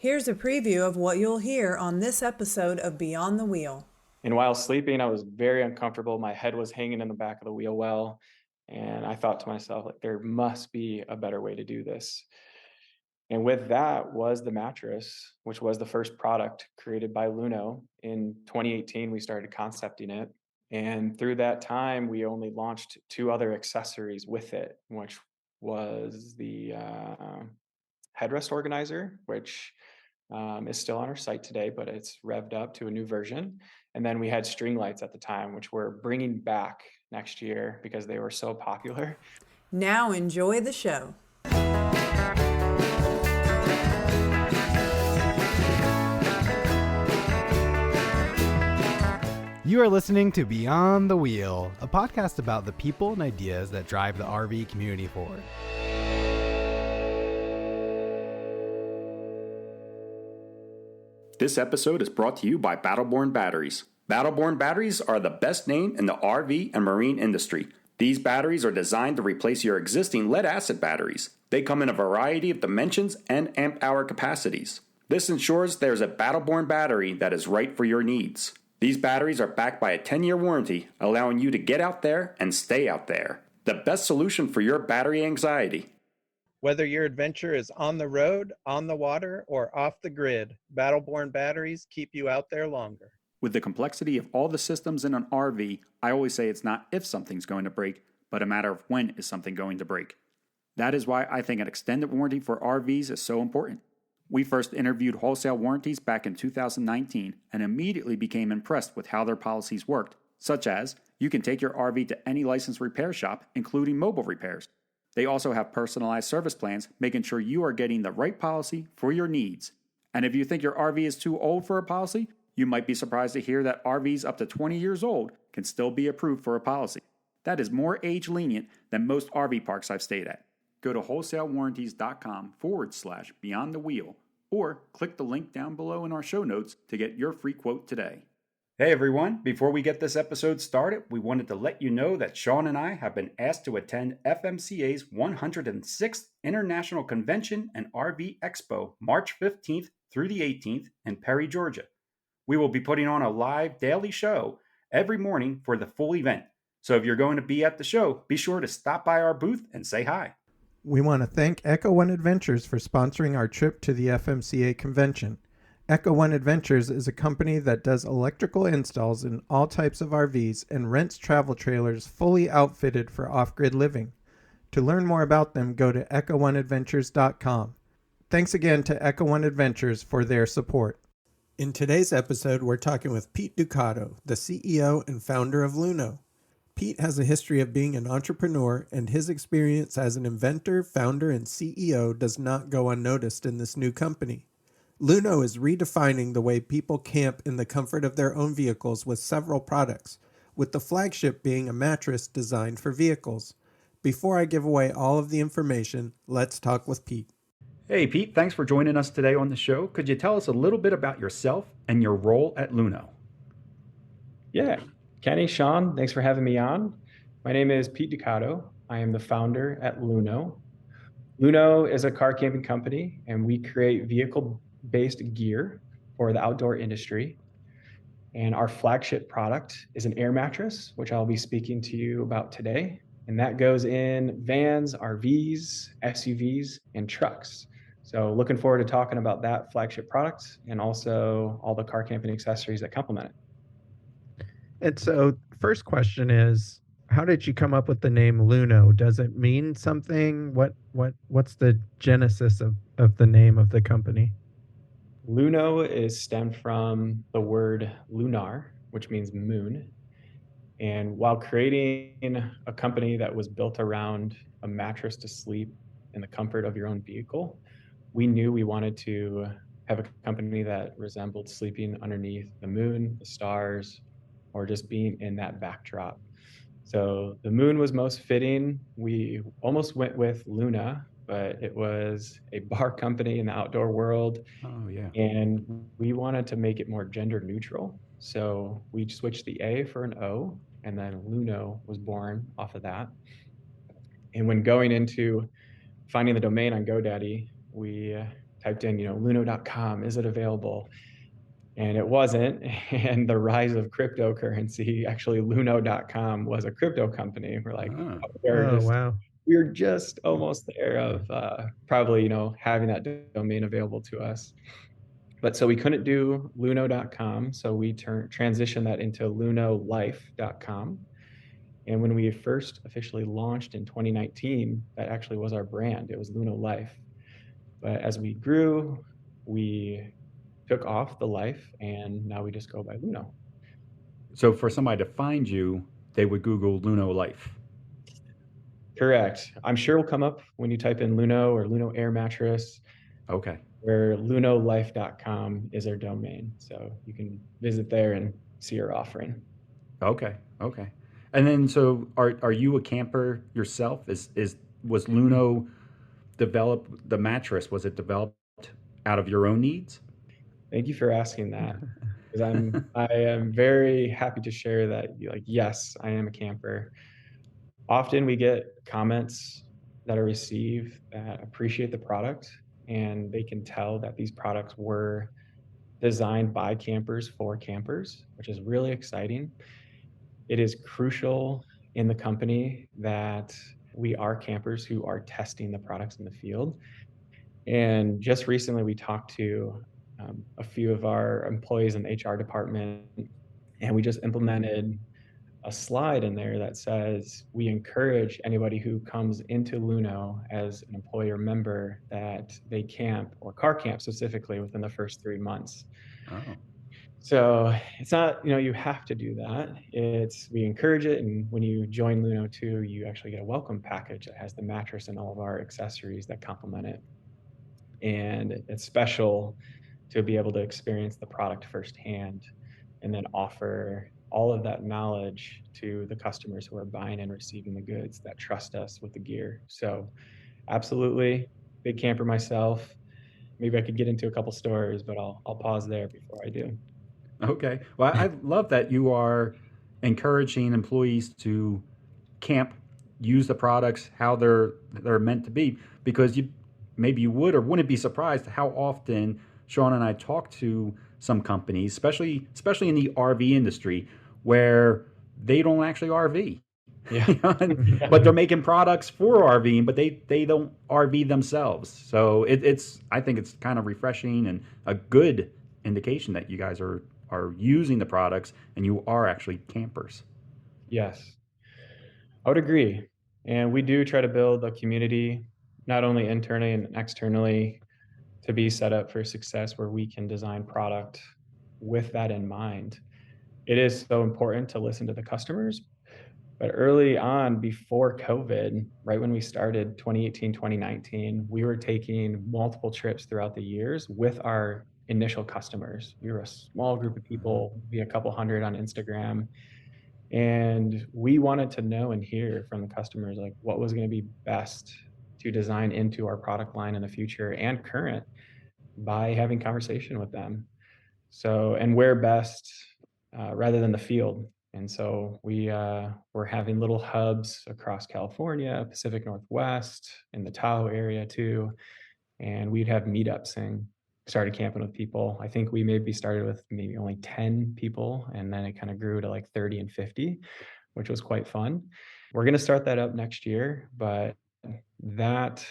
Here's a preview of what you'll hear on this episode of Beyond the Wheel. And while sleeping, I was very uncomfortable. My head was hanging in the back of the wheel well. And I thought to myself, like, there must be a better way to do this. And with that was the mattress, which was the first product created by Luno. In 2018, we started concepting it. And through that time, we only launched two other accessories with it, which was the headrest organizer, which is still on our site today, but it's revved up to a new version. And then we had string lights at the time, which we're bringing back next year because they were so popular. Now enjoy the show. You are listening to Beyond the Wheel, a podcast about the people and ideas that drive the RV community forward. This episode is brought to you by Battleborn Batteries. Battleborn batteries are the best name in the RV and marine industry. These batteries are designed to replace your existing lead-acid batteries. They come in a variety of dimensions and amp-hour capacities. This ensures there's a Battleborn battery that is right for your needs. These batteries are backed by a 10-year warranty, allowing you to get out there and stay out there. The best solution for your battery anxiety. Whether your adventure is on the road, on the water, or off the grid, Battleborn batteries keep you out there longer. With the complexity of all the systems in an RV, I always say it's not if something's going to break, but a matter of when is something going to break. That is why I think an extended warranty for RVs is so important. We first interviewed wholesale warranties back in 2019 and immediately became impressed with how their policies worked, such as you can take your RV to any licensed repair shop, including mobile repairs. They also have personalized service plans, making sure you are getting the right policy for your needs. And if you think your RV is too old for a policy, you might be surprised to hear that RVs up to 20 years old can still be approved for a policy. That is more age lenient than most RV parks I've stayed at. Go to wholesalewarranties.com/beyond the wheel or click the link down below in our show notes to get your free quote today. Hey everyone, before we get this episode started, we wanted to let you know that Sean and I have been asked to attend FMCA's 106th International Convention and RV Expo March 15th through the 18th in Perry, Georgia. We will be putting on a live daily show every morning for the full event. So if you're going to be at the show, be sure to stop by our booth and say hi. We want to thank Echo One Adventures for sponsoring our trip to the FMCA convention. Echo One Adventures is a company that does electrical installs in all types of RVs and rents travel trailers fully outfitted for off-grid living. To learn more about them, go to echo1adventures.com. Thanks again to Echo One Adventures for their support. In today's episode, we're talking with Pete Ducato, the CEO and founder of Luno. Pete has a history of being an entrepreneur, and his experience as an inventor, founder, and CEO does not go unnoticed in this new company. Luno is redefining the way people camp in the comfort of their own vehicles with several products, with the flagship being a mattress designed for vehicles. Before I give away all of the information, let's talk with Pete. Hey Pete, thanks for joining us today on the show. Could you tell us a little bit about yourself and your role at Luno? Yeah, Kenny, Sean, thanks for having me on. My name is Pete Ducato. I am the founder at Luno. Luno is a car camping company, and we create vehicle-based gear for the outdoor industry. And our flagship product is an air mattress, which I'll be speaking to you about today. And that goes in vans, RVs, SUVs, and trucks. So looking forward to talking about that flagship product and also all the car camping accessories that complement it. And so, first question is, how did you come up with the name Luno? Does it mean something? What's the genesis of the name of the company? Luno is stemmed from the word lunar, which means moon. And while creating a company that was built around a mattress to sleep in the comfort of your own vehicle, we knew we wanted to have a company that resembled sleeping underneath the moon, the stars, or just being in that backdrop. So the moon was most fitting. We almost went with Luna, but it was a bar company in the outdoor world. Oh, yeah. And we wanted to make it more gender neutral. So we switched the A for an O, and then Luno was born off of that. And when going into finding the domain on GoDaddy, we typed in, Luno.com, is it available? And it wasn't. And the rise of cryptocurrency, actually Luno.com was a crypto company. We're like, Ah. Oh, wow. we're just almost there of probably, having that domain available to us. But so we couldn't do Luno.com. So we transitioned that into LunoLife.com. And when we first officially launched in 2019, that actually was our brand. It was Luno Life. But as we grew, we took off the life, and now we just go by Luno. So for somebody to find you, they would Google Luno Life. Correct. I'm sure it'll come up when you type in Luno or Luno Air Mattress, Okay. where lunolife.com is our domain. So you can visit there and see our offering. Okay. Okay. And then, so are you a camper yourself? Was Luno developed, the mattress, was it developed out of your own needs? Thank you for asking that, because I am very happy to share that, yes, I am a camper. Often we get comments that are received that appreciate the product, and they can tell that these products were designed by campers for campers, which is really exciting. It is crucial in the company that we are campers who are testing the products in the field. And just recently, we talked to a few of our employees in the HR department, and we just implemented a slide in there that says we encourage anybody who comes into Luno as an employee or member that they camp, or car camp specifically, within the first 3 months. Oh. So it's not, you have to do that. We encourage it. And when you join Luno too, you actually get a welcome package that has the mattress and all of our accessories that complement it. And it's special to be able to experience the product firsthand and then offer all of that knowledge to the customers who are buying and receiving the goods that trust us with the gear. So absolutely, big camper myself. Maybe I could get into a couple stories, but I'll pause there before I do. Okay. Well, I love that you are encouraging employees to camp, use the products how they're meant to be, because you would or wouldn't be surprised how often Sean and I talk to some companies, especially in the RV industry, where they don't actually RV. Yeah. But they're making products for RVing, but they don't RV themselves. So I think it's kind of refreshing and a good indication that you guys are using the products and you are actually campers. Yes, I would agree. And we do try to build a community, not only internally and externally, to be set up for success where we can design product with that in mind. It is so important to listen to the customers. But early on, before COVID, right when we started 2018, 2019, we were taking multiple trips throughout the years with our initial customers. We were a small group of people, maybe a couple hundred on Instagram. And we wanted to know and hear from the customers, like, what was going to be best to design into our product line in the future and current, by having conversation with them. So, and where best, rather than the field. And so we're having little hubs across California, Pacific Northwest, in the Tahoe area too. And we'd have meetups and started camping with people. I think we maybe started with maybe only 10 people, and then it kind of grew to like 30 and 50, which was quite fun. We're going to start that up next year, but that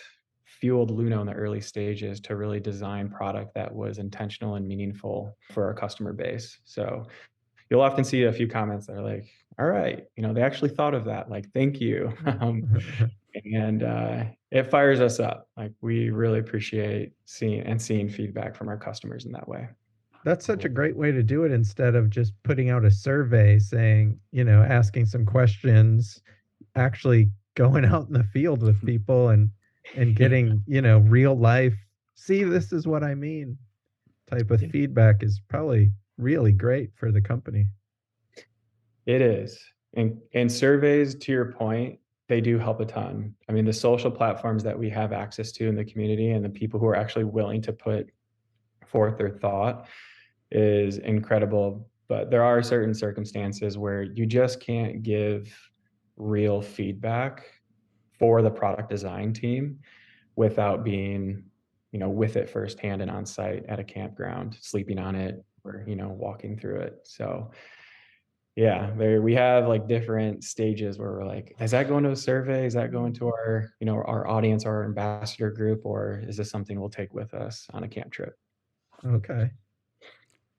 fueled Luno in the early stages to really design product that was intentional and meaningful for our customer base. So you'll often see a few comments that are like, all right, they actually thought of that. Like, thank you. And it fires us up. Like, we really appreciate seeing feedback from our customers in that way. That's such a great way to do it, instead of just putting out a survey saying, asking some questions, actually going out in the field with people and getting, real life, see, this is what I mean, type of feedback is probably really great for the company. It is. And surveys, to your point, they do help a ton. I mean, the social platforms that we have access to in the community and the people who are actually willing to put forth their thought is incredible. But there are certain circumstances where you just can't give real feedback for the product design team without being with it firsthand and on site at a campground, sleeping on it or, walking through it. So yeah, we have like different stages where we're like, is that going to a survey? Is that going to our, our audience, our ambassador group, or is this something we'll take with us on a camp trip? Okay.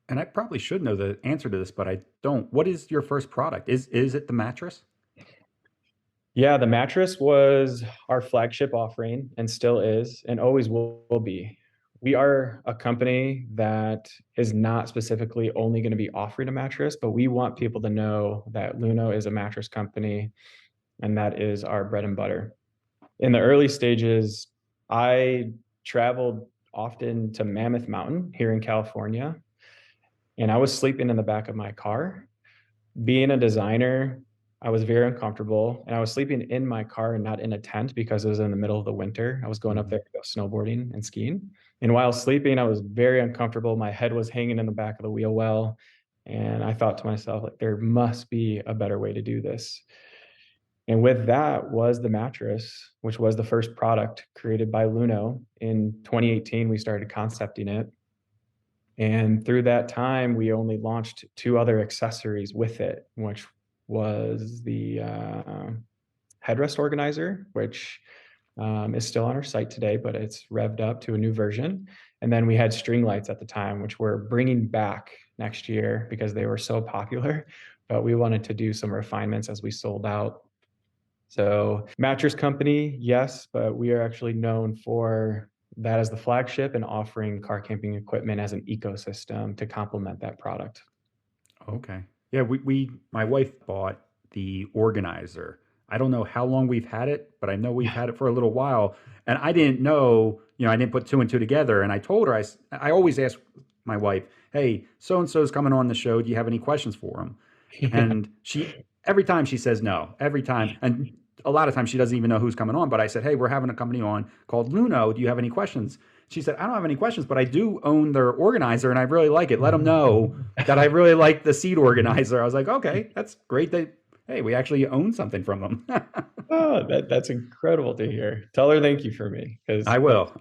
And I probably should know the answer to this, but I don't. What is your first product? Is it the mattress? Yeah, the mattress was our flagship offering and still is and always will be. We are a company that is not specifically only going to be offering a mattress, but we want people to know that Luno is a mattress company and that is our bread and butter. In the early stages, I traveled often to Mammoth Mountain here in California, and I was sleeping in the back of my car. Being a designer, I was very uncomfortable, and I was sleeping in my car and not in a tent because it was in the middle of the winter. I was going up there to go snowboarding and skiing. And while sleeping, I was very uncomfortable. My head was hanging in the back of the wheel well. And I thought to myself, like, there must be a better way to do this. And with that was the mattress, which was the first product created by Luno. In 2018, we started concepting it. And through that time, we only launched two other accessories with it, which was the headrest organizer, which is still on our site today, but it's revved up to a new version. And then we had string lights at the time, which we're bringing back next year because they were so popular. But we wanted to do some refinements as we sold out. So mattress company, yes, but we are actually known for that as the flagship and offering car camping equipment as an ecosystem to complement that product. Okay. Yeah, my wife bought the organizer. I don't know how long we've had it, but I know we've had it for a little while. And I didn't know, I didn't put two and two together. And I told her, I always ask my wife, hey, so and so's coming on the show. Do you have any questions for him? And every time she says no, every time. And a lot of times she doesn't even know who's coming on. But I said, hey, we're having a company on called Luno. Do you have any questions? She said, I don't have any questions, but I do own their organizer and I really like it. Let them know that I really like the seat organizer. I was like, okay, that's great that, hey, we actually own something from them. Oh, that's incredible to hear. Tell her thank you for me. I will.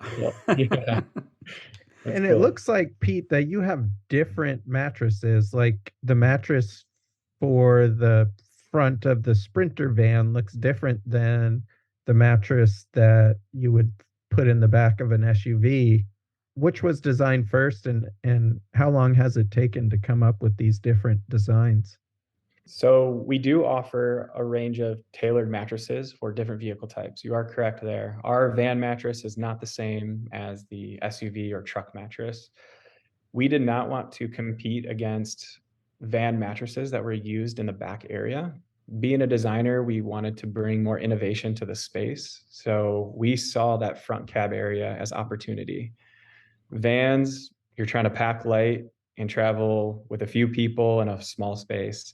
Yeah, And it cool. looks like, Pete, that you have different mattresses. Like the mattress for the front of the Sprinter van looks different than the mattress that you would put in the back of an SUV. Which was designed first, and how long has it taken to come up with these different designs? So we do offer a range of tailored mattresses for different vehicle types. You are correct there. Our van mattress is not the same as the SUV or truck mattress. We did not want to compete against van mattresses that were used in the back area. Being a designer, we wanted to bring more innovation to the space. So we saw that front cab area as opportunity. Vans, you're trying to pack light and travel with a few people in a small space.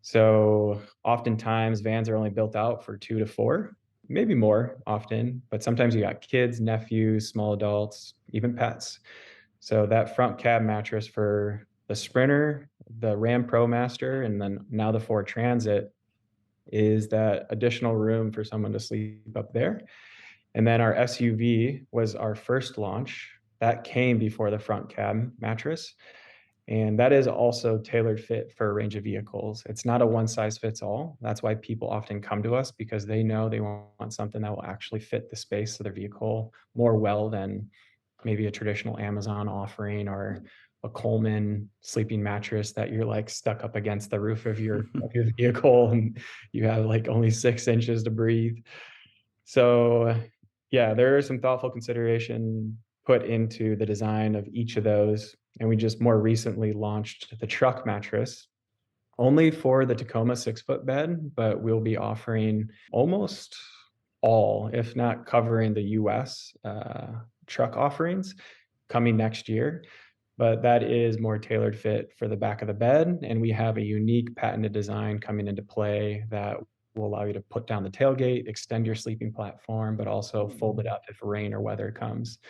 So oftentimes vans are only built out for 2 to 4, maybe more often, but sometimes you got kids, nephews, small adults, even pets. So that front cab mattress for the Sprinter, the Ram ProMaster, and then now the Ford Transit is that additional room for someone to sleep up there. And then our SUV was our first launch. That came before the front cab mattress. And that is also tailored fit for a range of vehicles. It's not a one size fits all. That's why people often come to us because they know they want something that will actually fit the space of their vehicle more well than maybe a traditional Amazon offering or a Coleman sleeping mattress that you're like stuck up against the roof of your vehicle and you have like only 6 inches to breathe. So yeah, there is some thoughtful consideration put into the design of each of those. And we just more recently launched the truck mattress only for the Tacoma 6-foot bed, but we'll be offering almost all, if not covering the US truck offerings coming next year. But that is more tailored fit for the back of the bed. And we have a unique patented design coming into play that will allow you to put down the tailgate, extend your sleeping platform, but also fold it up if rain or weather comes.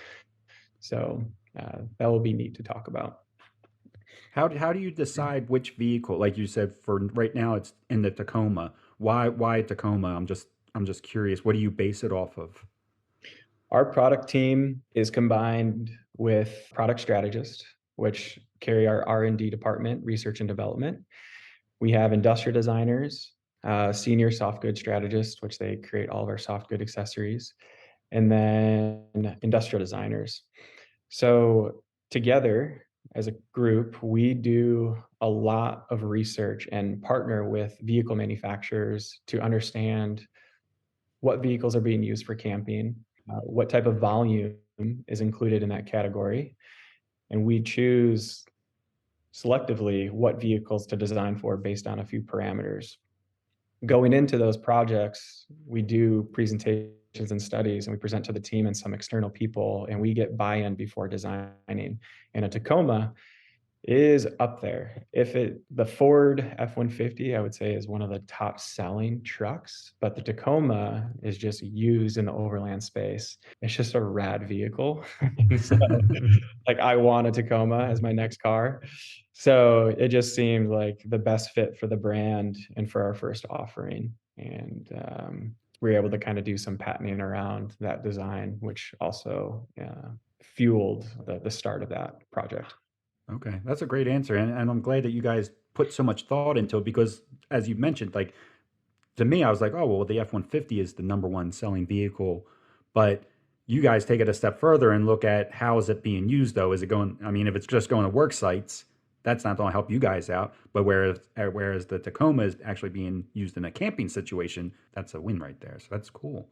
So that will be neat to talk about. How do you decide which vehicle? Like you said, for right now, it's in the Tacoma. Why Tacoma? I'm just curious. What do you base it off of? Our product team is combined with product strategists, which carry our R&D department, research and development. We have industrial designers, senior soft good strategists, which they create all of our soft good accessories, and then industrial designers. So together as a group, we do a lot of research and partner with vehicle manufacturers to understand what vehicles are being used for camping, what type of volume is included in that category, and we choose selectively what vehicles to design for based on a few parameters. Going into those projects, we do presentations and studies, and we present to the team and some external people, and we get buy-in before designing. And a Tacoma is up there. The Ford F-150, I would say, is one of the top selling trucks, but the Tacoma is just used in the overland space. It's just a rad vehicle. So, like, I want a Tacoma as my next car. So it just seemed like the best fit for the brand and for our first offering. And we were able to kind of do some patenting around that design, which also fueled the start of that project. Okay, that's a great answer, and I'm glad that you guys put so much thought into it because, as you mentioned, like to me, I was like, oh well, the F-150 is the number one selling vehicle, but you guys take it a step further and look at how is it being used though? Is it going? I mean, if it's just going to work sites, that's not going to help you guys out. But whereas the Tacoma is actually being used in a camping situation, that's a win right there. So that's cool.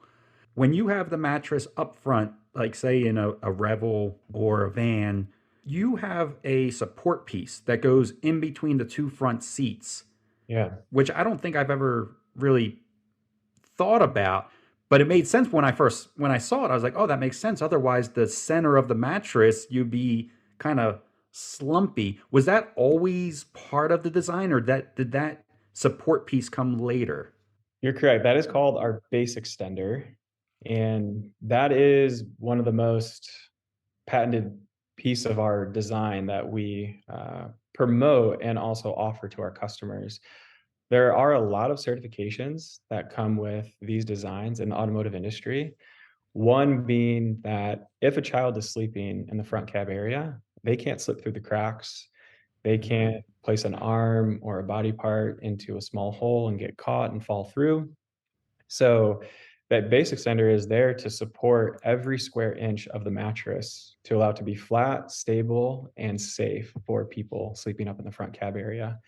When you have the mattress up front, like say in a Revel or a van, you have a support piece that goes in between the two front seats, Yeah. which I don't think I've ever really thought about, but it made sense when I saw it. I was like, oh, that makes sense. Otherwise, the center of the mattress, you'd be kind of slumpy. Was that always part of the design, or did that support piece come later? You're correct. That is called our base extender. And that is one of the most patented piece of our design that we promote and also offer to our customers. There are a lot of certifications that come with these designs in the automotive industry. One being that if a child is sleeping in the front cab area, they can't slip through the cracks. They can't place an arm or a body part into a small hole and get caught and fall through. So that base extender is there to support every square inch of the mattress to allow it to be flat, stable, and safe for people sleeping up in the front cab area.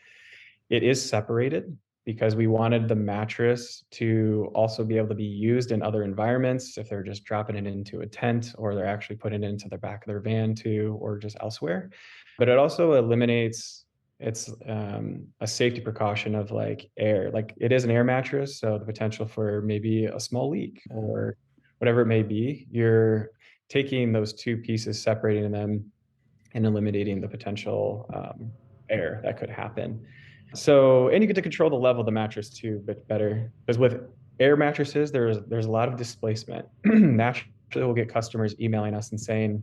It is separated because we wanted the mattress to also be able to be used in other environments if they're just dropping it into a tent or they're actually putting it into the back of their van too, or just elsewhere. But it also eliminates it's a safety precaution of like air. Like it is an air mattress, so the potential for maybe a small leak or whatever it may be, you're taking those two pieces, separating them, and eliminating the potential air that could happen. So, and you get to control the level of the mattress too, but better because with air mattresses, there's a lot of displacement. Naturally, we'll get customers emailing us and saying,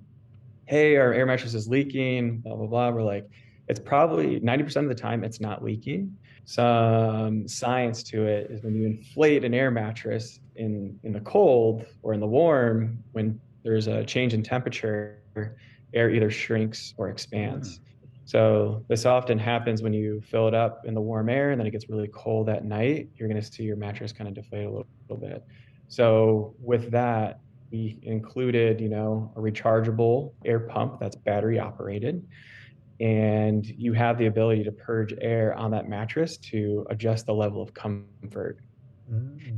"Hey, our air mattress is leaking." Blah blah blah. We're like, it's probably 90% of the time it's not leaking. Some science to it is when you inflate an air mattress in the cold or in the warm, when there's a change in temperature, air either shrinks or expands. So this often happens when you fill it up in the warm air and then it gets really cold at night. You're going to see your mattress kind of deflate a little bit. So with that, we included, a rechargeable air pump that's battery operated. And you have the ability to purge air on that mattress to adjust the level of comfort.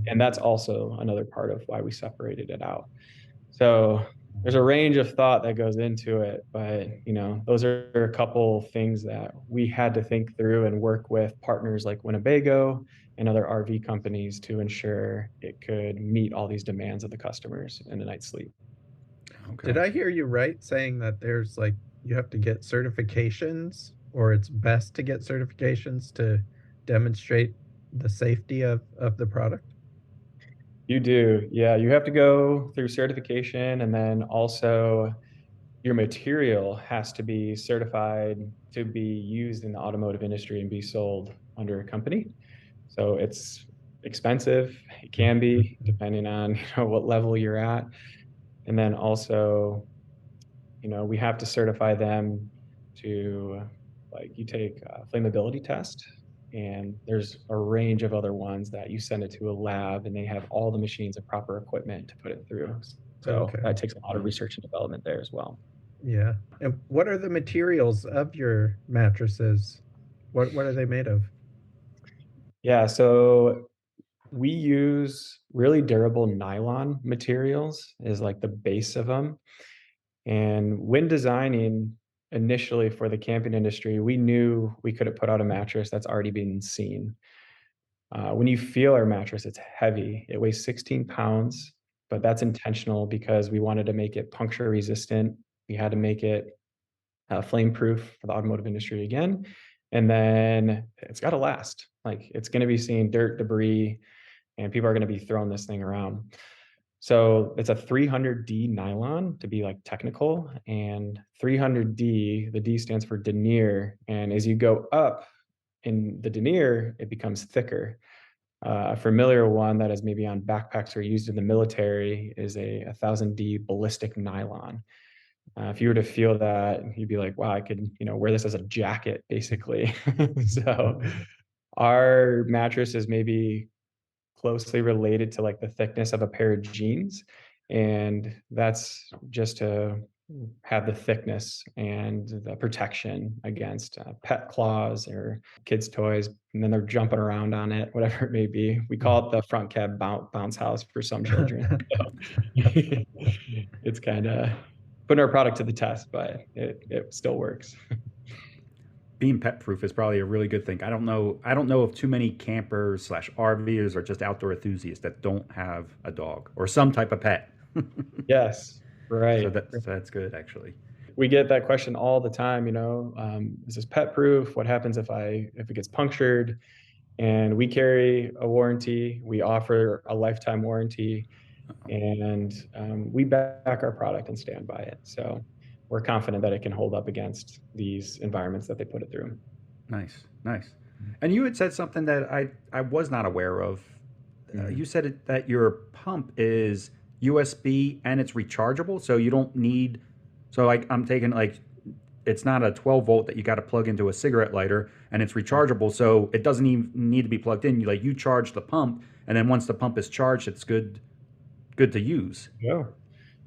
And that's also another part of why we separated it out. So there's a range of thought that goes into it, but those are a couple things that we had to think through and work with partners like Winnebago and other RV companies to ensure it could meet all these demands of the customers in the night's sleep. Okay. Did I hear you right saying that there's like you have to get certifications, or it's best to get certifications to demonstrate the safety of the product? You do. Yeah, you have to go through certification, and then also your material has to be certified to be used in the automotive industry and be sold under a company. So it's expensive. It can be, depending on what level you're at. And then also, we have to certify them to, like, you take a flammability test, and there's a range of other ones that you send it to a lab, and they have all the machines and proper equipment to put it through. So Okay. that takes a lot of research and development there as well. Yeah. And what are the materials of your mattresses? What are they made of? Yeah, so we use really durable nylon materials is like the base of them. And when designing initially for the camping industry, we knew we couldn't put out a mattress that's already been seen. When you feel our mattress, it's heavy. It weighs 16 pounds, but that's intentional because we wanted to make it puncture resistant. We had to make it flame proof for the automotive industry again. And then it's got to last. Like, it's going to be seeing dirt, debris, and people are going to be throwing this thing around. So it's a 300D nylon, to be like technical, and 300D, the D stands for denier. And as you go up in the denier, it becomes thicker. A familiar one that is maybe on backpacks or used in the military is a 1000D ballistic nylon. If you were to feel that, you'd be like, wow, I could, wear this as a jacket, basically. So our mattress is maybe closely related to like the thickness of a pair of jeans. And that's just to have the thickness and the protection against pet claws or kids' toys. And then they're jumping around on it, whatever it may be. We call it the front cab bounce house for some children. So it's kind of putting our product to the test, but it still works. Being pet proof is probably a really good thing. I don't know of too many campers slash RVers or just outdoor enthusiasts that don't have a dog or some type of pet. Yes, So right. that's good actually. We get that question all the time, is this pet proof? What happens if it gets punctured? And we carry a warranty. We offer a lifetime warranty, and we back our product and stand by it. So we're confident that it can hold up against these environments that they put it through. Nice, nice. And you had said something that I was not aware of. Mhm. You said that your pump is USB and it's rechargeable, so you don't need. So like I'm taking like it's not a 12 volt that you got to plug into a cigarette lighter, and it's rechargeable, so it doesn't even need to be plugged in. You charge the pump, and then once the pump is charged, it's good to use. Yeah.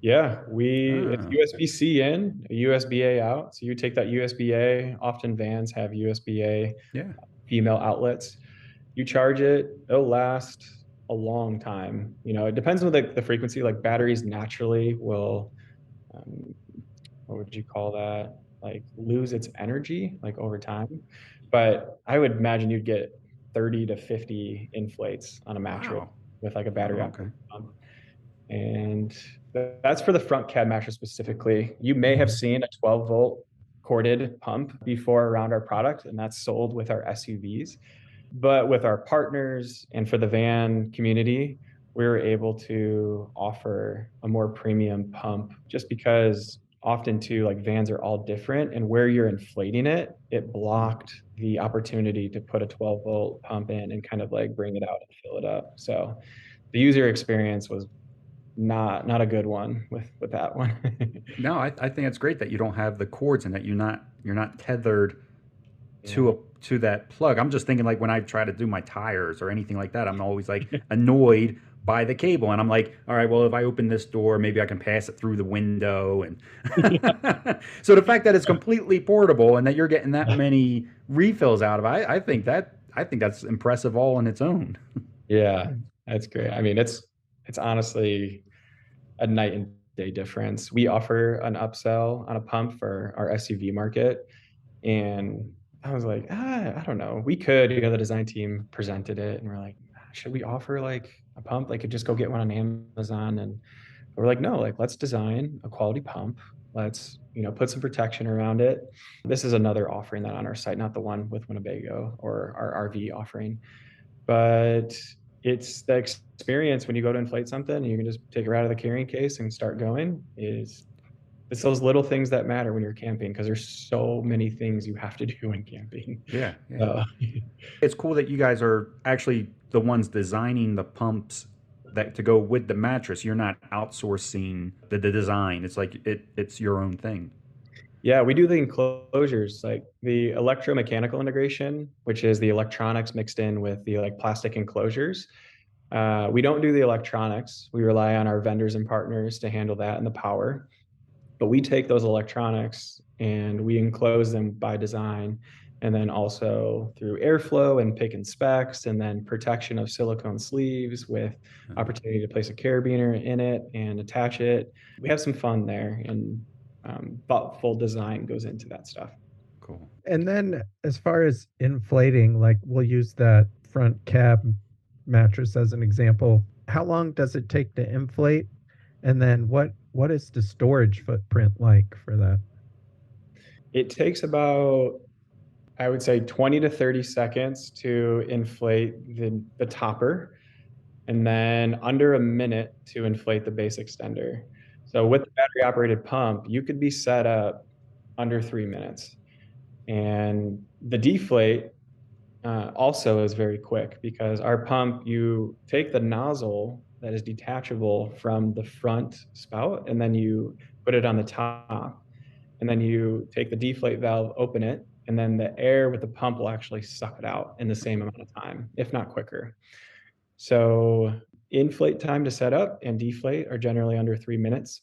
Yeah, it's Ah, USB-C in, USB-A out. So you take that USB-A, often vans have USB-A yeah. female outlets. You charge it, it'll last a long time. It depends on the frequency. Like, batteries naturally will, um, what would you call that? Like, lose its energy like over time. But I would imagine you'd get 30 to 50 inflates on a mattress Wow. with like a battery Oh, okay. operated pump. And that's for the front cab mattress specifically. You may have seen a 12-volt corded pump before around our product, and that's sold with our SUVs. But with our partners and for the van community, we were able to offer a more premium pump just because often too, like, vans are all different, and where you're inflating it, it blocked the opportunity to put a 12-volt pump in and kind of like bring it out and fill it up. So the user experience was not a good one with that one. No, I think it's great that you don't have the cords and that you're not tethered Yeah. to that plug. I'm just thinking like when I try to do my tires or anything like that, I'm always like annoyed by the cable, and I'm like, all right, well, if I open this door, maybe I can pass it through the window, and so the fact that it's completely portable and that you're getting that many refills out of it, I think that's impressive all on its own. Yeah, that's great. I mean, it's honestly a night and day difference. We offer an upsell on a pump for our SUV market, and I was like, I don't know. We could, the design team presented it, and we're like, should we offer like a pump? Like, could just go get one on Amazon, and we're like, no, like, let's design a quality pump. Let's, put some protection around it. This is another offering that on our site, not the one with Winnebago or our RV offering, but it's the experience when you go to inflate something and you can just take it out of the carrying case and start going. It's those little things that matter when you're camping, because there's so many things you have to do when camping. Yeah, yeah. So, It's cool that you guys are actually the ones designing the pumps that to go with the mattress. You're not outsourcing the design. It's like it's your own thing. Yeah, we do the enclosures, like the electromechanical integration, which is the electronics mixed in with the like plastic enclosures. We don't do the electronics. We rely on our vendors and partners to handle that and the power. But we take those electronics and we enclose them by design, and then also through airflow and pick and specs, and then protection of silicone sleeves with opportunity to place a carabiner in it and attach it. We have some fun there, and thoughtful design goes into that stuff. Cool. And then as far as inflating, like we'll use that front cab mattress as an example. How long does it take to inflate? And then what is the storage footprint like for that? It takes about, I would say, 20 to 30 seconds to inflate the topper, and then under a minute to inflate the base extender. So with the battery operated pump, you could be set up under 3 minutes. And the deflate also is very quick because our pump, you take the nozzle that is detachable from the front spout, and then you put it on the top, and then you take the deflate valve, open it, and then the air with the pump will actually suck it out in the same amount of time, if not quicker. So inflate time to set up and deflate are generally under 3 minutes.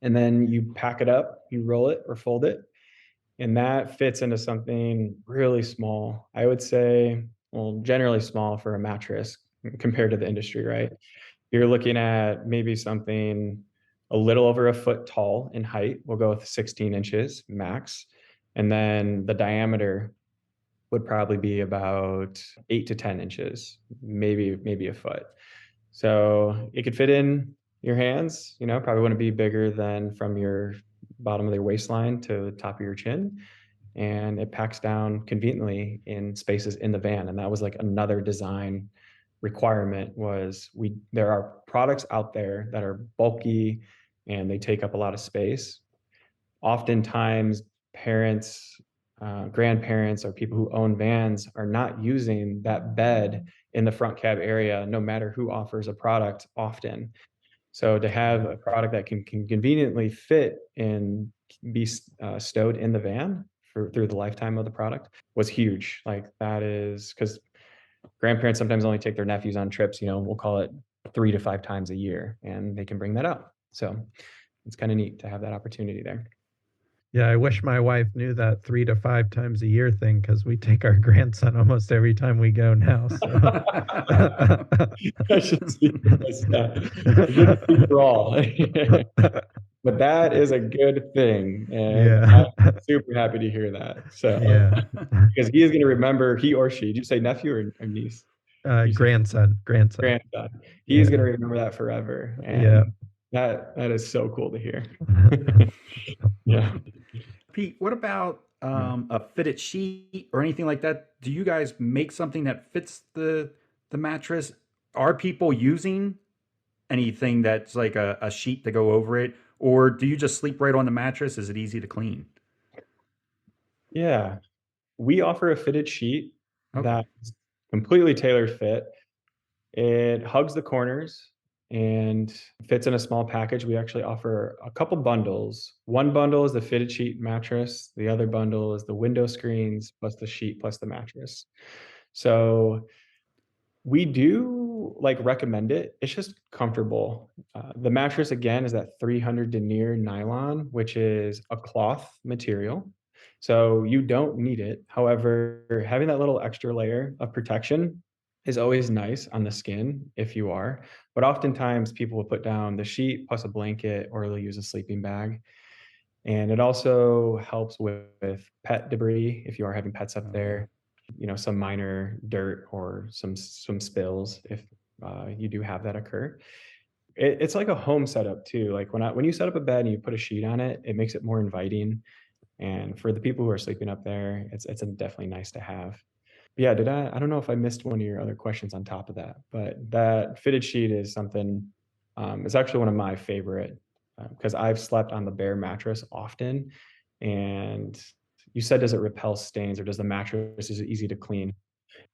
And then you pack it up, you roll it or fold it, and that fits into something really small. I would say, well, generally small for a mattress compared to the industry, right? You're looking at maybe something a little over a foot tall in height. We'll go with 16 inches max. And then the diameter would probably be about 8 to 10 inches, maybe a foot. So it could fit in your hands, probably wouldn't be bigger than from your bottom of your waistline to the top of your chin. And it packs down conveniently in spaces in the van. And that was like another design requirement was there are products out there that are bulky and they take up a lot of space. Oftentimes parents, grandparents, or people who own vans are not using that bed in the front cab area, no matter who offers a product often. So to have a product that can conveniently fit and be stowed in the van through the lifetime of the product was huge. Like that is because grandparents sometimes only take their nephews on trips, we'll call it 3 to 5 times a year, and they can bring that up. So it's kind of neat to have that opportunity there. Yeah, I wish my wife knew that 3 to 5 times a year thing because we take our grandson almost every time we go now. So. I should see this. Good speak for all. But that is a good thing, and Yeah. I'm super happy to hear that. So, Yeah. because he is going to remember, he or she. Did you say nephew or niece? Grandson. Grandson. He is going to remember that forever, and that is so cool to hear. Yeah. Pete, what about a fitted sheet or anything like that? Do you guys make something that fits the mattress? Are people using anything that's like a sheet to go over it, or do you just sleep right on the mattress? Is it easy to clean? Yeah. We offer a fitted sheet Okay. that's completely tailor fit. It hugs the corners and fits in a small package. We actually offer a couple bundles. One bundle is the fitted sheet mattress. The other bundle is the window screens plus the sheet plus the mattress. So we do like recommend it. It's just comfortable. The mattress again is that 300 denier nylon, which is a cloth material. So you don't need it. However, having that little extra layer of protection is always nice on the skin if you are. But oftentimes people will put down the sheet plus a blanket, or they'll use a sleeping bag. And it also helps with pet debris if you are having pets up there, some minor dirt or some spills if you do have that occur. It's like a home setup too. Like when you set up a bed and you put a sheet on it, it makes it more inviting. And for the people who are sleeping up there, it's definitely nice to have. But yeah, I don't know if I missed one of your other questions on top of that, but that fitted sheet is something, it's actually one of my favorite because I've slept on the bare mattress often. And you said, does it repel stains, or does the mattress, is it easy to clean?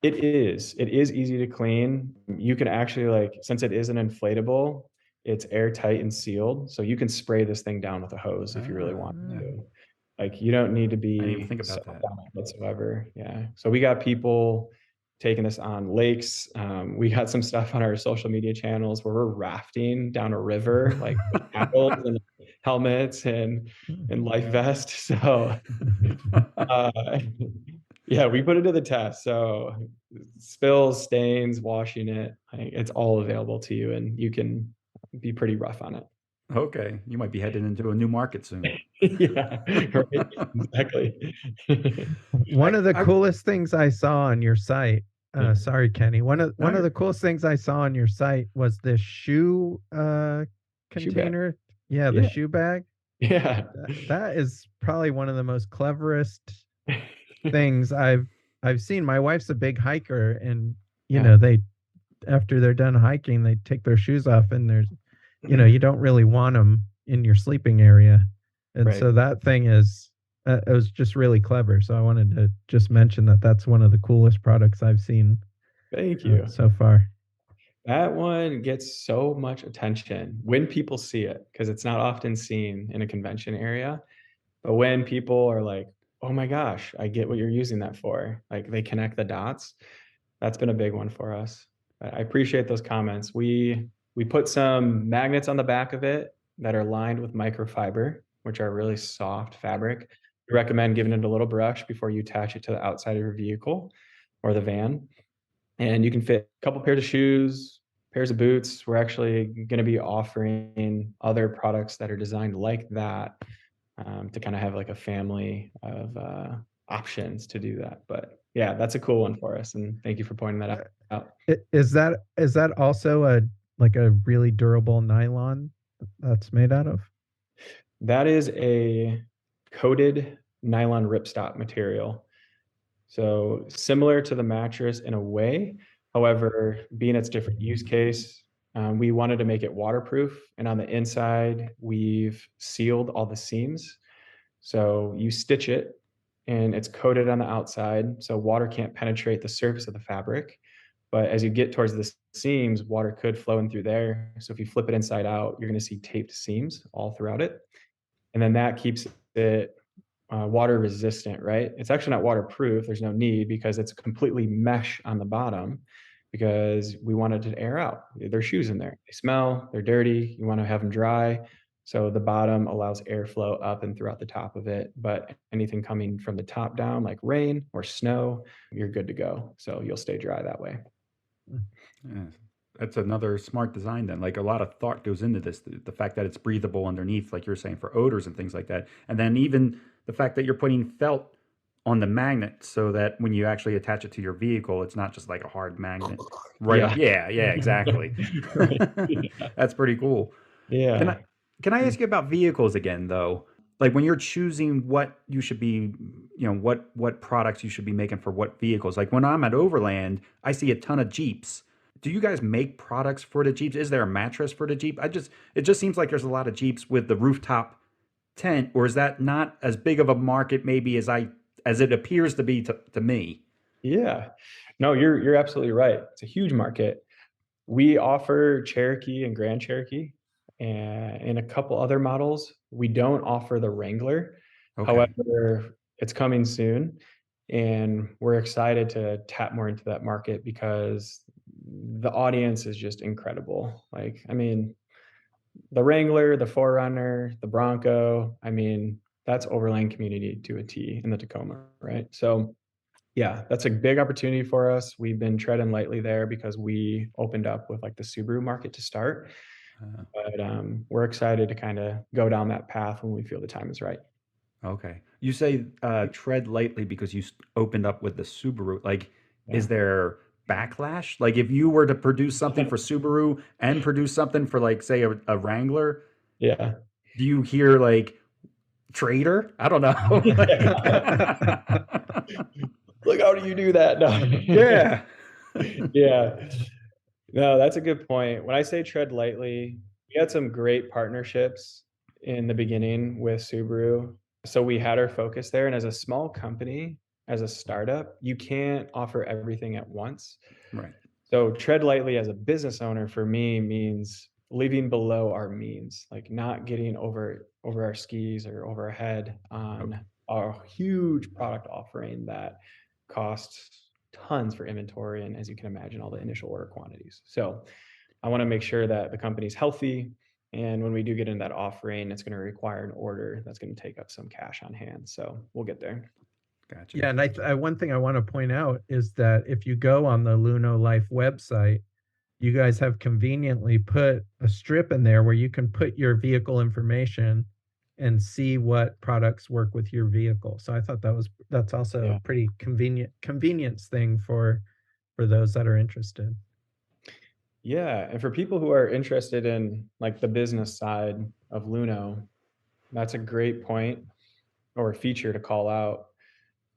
It is easy to clean. You can actually, like, since it is an inflatable, it's airtight and sealed, so you can spray this thing down with a hose if you really want Yeah. to. Like, you don't need to I didn't even be think about soaked that. on it whatsoever. Yeah. So we got people taking this on lakes. We got some stuff on our social media channels where we're rafting down a river, like with paddles and helmets and life vest. So uh, yeah, we put it to the test. So spills, stains, washing it, like, it's all available to you, and you can be pretty rough on it. Okay, you might be headed into a new market soon. Yeah, right, exactly. One of the I coolest things I saw on your site, Yeah. sorry, Kenny. One of I the coolest things I saw on your site was the shoe Shoe bag. container. Yeah, the Yeah, shoe bag. yeah. That is probably one of the most cleverest things I've seen. My wife's a big hiker, and Yeah. they after they're done hiking, they take their shoes off, and there's you don't really want them in your sleeping area, and Right. so that thing is it was just really clever. So I wanted to just mention that that's one of the coolest products I've seen Thank you. so far. That one gets so much attention when people see it, because it's not often seen in a convention area. But when people are like, "Oh my gosh, I get what you're using that for," like, they connect the dots, that's been a big one for us. I appreciate those comments. We put some magnets on the back of it that are lined with microfiber, which are really soft fabric. We recommend giving it a little brush before you attach it to the outside of your vehicle or the van. And you can fit a couple pairs of shoes, pairs of boots. We're actually gonna be offering other products that are designed like that, to kinda have, like, a family of, options to do that. But, yeah, that's a cool one for us, and thank you for pointing that out. Is that also a like a really durable nylon that's made out of? That is a coated nylon ripstop material. So, similar to the mattress in a way, however, being its different use case, we wanted to make it waterproof, and on the inside, we've sealed all the seams. So you stitch it and it's coated on the outside, so water can't penetrate the surface of the fabric. But as you get towards the seams, water could flow in through there. So if you flip it inside out, you're going to see taped seams all throughout it. And then that keeps it water resistant, right? It's actually not waterproof. There's no need because it's completely mesh on the bottom because we wanted to air out. There's shoes in there. They smell, they're dirty. You want to have them dry. So the bottom allows airflow up and throughout the top of it. But anything coming from the top down, like rain or snow, you're good to go. So you'll stay dry that way. Yeah, that's another smart design then. Like a lot of thought goes into this. The fact that it's breathable underneath, like you're saying, for odors and things like that. And then even the fact that you're putting felt on the magnet so that when you actually attach it to your vehicle, it's not just like a hard magnet right Yeah. up. Yeah, yeah, exactly. Right. Yeah. That's pretty cool. Can I Yeah. can I ask you about vehicles again though? Like when you're choosing what you should be, what products you should be making for what vehicles. Like when I'm at Overland, I see a ton of Jeeps. Do you guys make products for the Jeeps? Is there a mattress for the Jeep? It just seems like there's a lot of Jeeps with the rooftop tent, or is that not as big of a market maybe as it appears to be to me? Yeah. No, you're absolutely right. It's a huge market. We offer Cherokee and Grand Cherokee and a couple other models. We don't offer the Wrangler. Okay. However, it's coming soon, and we're excited to tap more into that market because the audience is just incredible. Like, I mean, the Wrangler, the 4Runner, the Bronco, I mean, that's overland community to a T in the Tacoma, right? So yeah, that's a big opportunity for us. We've been treading lightly there because we opened up with like the Subaru market to start. Uh, But we're excited to kind of go down that path when we feel the time is right. okay. You say tread lightly because you opened up with the Subaru. Like, is Yeah. there backlash? Like, if you were to produce something for Subaru and produce something for, like, say, a Wrangler, Yeah. do you hear like traitor? I don't know. Look, how do you do that? No. Yeah. Yeah. No, that's a good point. When I say tread lightly, we had some great partnerships in the beginning with Subaru. So we had our focus there. And as a small company, as a startup, you can't offer everything at once. Right. So tread lightly as a business owner for me means living below our means, like not getting over our skis or over our head on a huge product offering that costs tons for inventory. And as you can imagine, all the initial order quantities. So I want to make sure that the company's healthy. And when we do get in that offering, it's going to require an order that's going to take up some cash on hand. So we'll get there. Gotcha. Yeah, and one thing I want to point out is that if you go on the Luno Life website, you guys have conveniently put a strip in there where you can put your vehicle information and see what products work with your vehicle. So I thought that's also a pretty convenience thing for those that are interested. Yeah, and for people who are interested in like the business side of Luno, that's a great point or a feature to call out.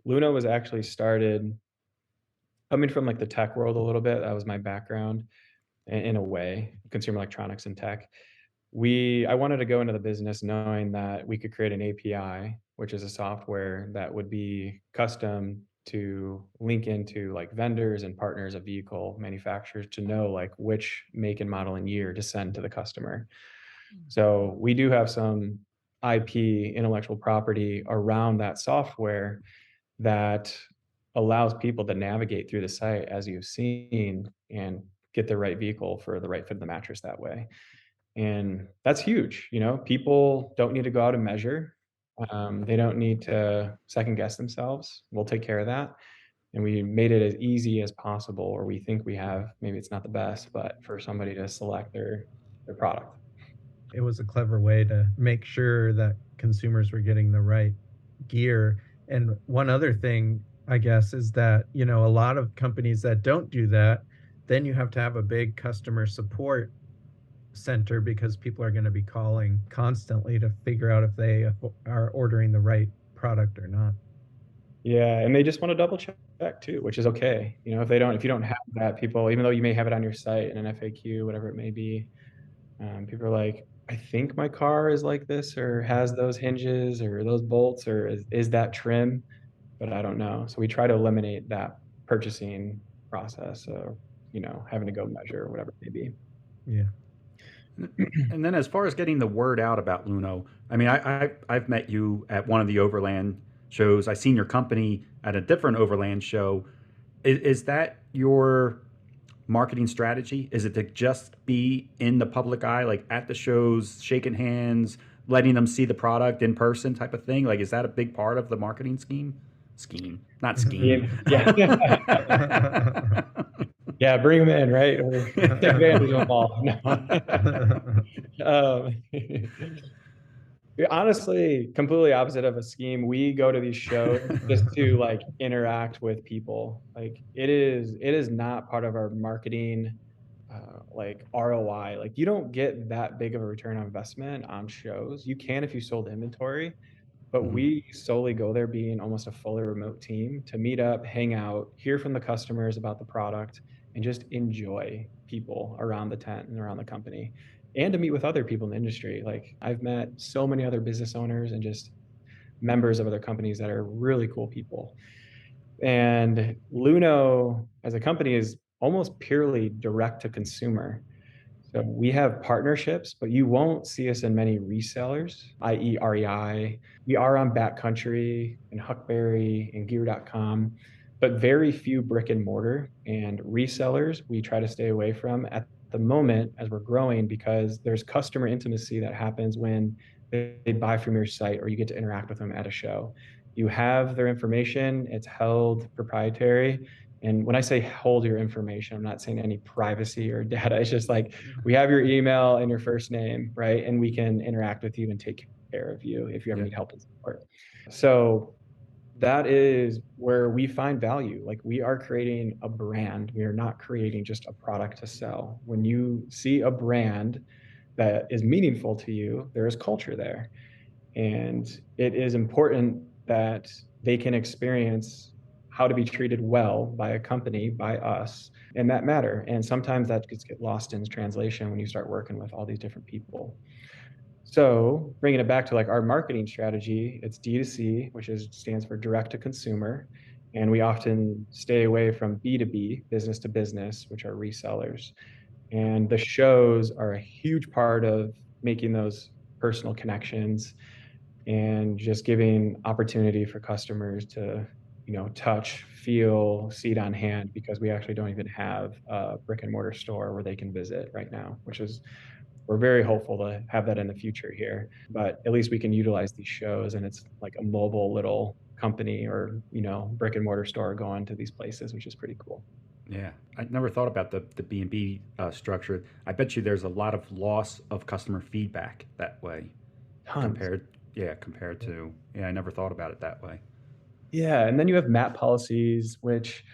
Luno was actually started coming from like the tech world a little bit. That was my background in a way, consumer electronics and tech. I wanted to go into the business knowing that we could create an API, which is a software that would be custom to link into like vendors and partners of vehicle manufacturers to know like which make and model and year to send to the customer. So we do have some IP, intellectual property around that software that allows people to navigate through the site as you've seen and get the right vehicle for the right fit of the mattress that way. And that's huge. People don't need to go out and measure. They don't need to second guess themselves. We'll take care of that. And we made it as easy as possible, or we think we have. Maybe it's not the best, but for somebody to select their product. It was a clever way to make sure that consumers were getting the right gear. And one other thing, I guess, is that, a lot of companies that don't do that, then you have to have a big customer support center because people are going to be calling constantly to figure out if they are ordering the right product or not. Yeah, and they just want to double check too, which is okay. If you don't have that, people, even though you may have it on your site in an FAQ, whatever it may be, people are like, I think my car is like this or has those hinges or those bolts or is that trim? But I don't know. So we try to eliminate that purchasing process or, having to go measure or whatever it may be. Yeah. And then as far as getting the word out about Luno, I mean, I've met you at one of the Overland shows. I've seen your company at a different Overland show. Is that your marketing strategy? Is it to just be in the public eye, like at the shows, shaking hands, letting them see the product in person type of thing? Like, is that a big part of the marketing scheme? Not scheme. Yeah. Yeah, bring them in, right? Or take advantage of them all. No. Honestly, completely opposite of a scheme. We go to these shows just to like interact with people. Like it is not part of our marketing, like ROI. Like you don't get that big of a return on investment on shows. You can if you sold inventory, but we solely go there being almost a fully remote team to meet up, hang out, hear from the customers about the product, and just enjoy people around the tent and around the company, and to meet with other people in the industry. Like I've met so many other business owners and just members of other companies that are really cool people. And Luno as a company is almost purely direct to consumer. So we have partnerships, but you won't see us in many resellers, i.e. REI. We are on Backcountry and Huckberry and Gear.com, but very few brick and mortar and resellers we try to stay away from at the moment as we're growing, because there's customer intimacy that happens when they buy from your site or you get to interact with them at a show. You have their information, it's held proprietary. And when I say hold your information, I'm not saying any privacy or data. It's just like we have your email and your first name, right? And we can interact with you and take care of you if you ever need help and support. So that is where we find value. Like we are creating a brand. We are not creating just a product to sell. When you see a brand that is meaningful to you, there is culture there. And it is important that they can experience how to be treated well by a company, by us, in that matter. And sometimes that gets lost in translation when you start working with all these different people. So bringing it back to like our marketing strategy, it's D2C, which stands for direct to consumer. And we often stay away from B2B, business to business, which are resellers. And the shows are a huge part of making those personal connections and just giving opportunity for customers to, touch, feel, see it on hand, because we actually don't even have a brick and mortar store where they can visit right now, which is, we're very hopeful to have that in the future here. But at least we can utilize these shows, and it's like a mobile little company or, brick and mortar store going to these places, which is pretty cool. Yeah, I never thought about the B&B structure. I bet you there's a lot of loss of customer feedback that way Tons. compared to, I never thought about it that way. Yeah, and then you have MAP policies, which